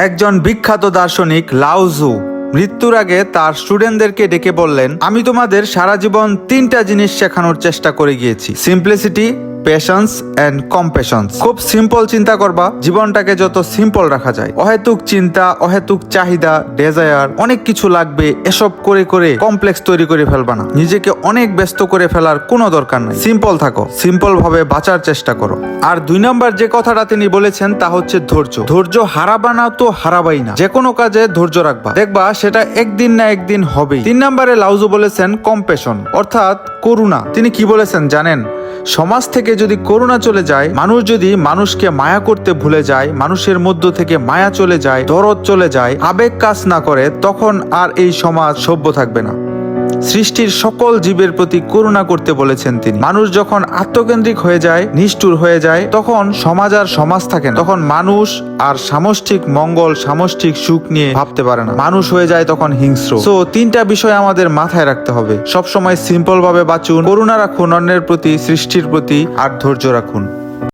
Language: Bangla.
একজন বিখ্যাত দার্শনিক লাও জু মৃত্যুর আগে তার স্টুডেন্টদেরকে ডেকে বললেন, আমি তোমাদের সারা জীবন 3টা জিনিস শেখানোর চেষ্টা করে গিয়েছি: সিম্পলিসিটি, পেশেন্স এন্ড কম্প্যাশনস। খুব সিম্পল চিন্তা করবা, জীবনটাকে যত সিম্পল রাখা যায়। অহেতুক চিন্তা, অহেতুক চাহিদা, ডেজায়ার, অনেক কিছু লাগবে, এসব করে করে কমপ্লেক্স তৈরি করে ফেলবা না। নিজেকে অনেক ব্যস্ত করে ফেলার কোনো দরকার নাই। সিম্পল থাকো, সিম্পল ভাবে বাঁচার চেষ্টা করো। আর 2 নম্বর যে কথাটা তিনি বলেছেন তা হচ্ছে ধৈর্য। ধৈর্য হারাবা না তো হারাবাই না, যে কোনো কাজে ধৈর্য রাখবা, দেখবা সেটা একদিন না একদিন হবেই। 3 নম্বরে লাউজু বলেছেন কম্প্যাশন, অর্থাৎ করুণা। তিনি কি বলেছেন জানেন? সমাজ থেকে যদি করুণা চলে যায়, মানুষ যদি মানুষকে মায়া করতে ভুলে যায়, মানুষের মধ্য থেকে মায়া চলে যায়, দরদ চলে যায়, আবেগ কাজ না করে, তখন আর এই সমাজ সভ্য থাকবে না। সৃষ্টির সকল জীবের প্রতি করুণা করতে বলেছেন তিনি। মানুষ যখন আত্মকেন্দ্রিক হয়ে যায়, নিষ্ঠুর হয়ে যায়, তখন সমাজ আর সমাজ থাকে না। তখন মানুষ আর সামষ্টিক মঙ্গল, সামষ্টিক সুখ নিয়ে ভাবতে পারে না। মানুষ হয়ে যায় তখন হিংস্র। সো 3টা বিষয় আমাদের মাথায় রাখতে হবে। সবসময় সিম্পল ভাবে বাঁচুন, করুণা রাখুন অন্যের প্রতি, সৃষ্টির প্রতি, আর ধৈর্য রাখুন।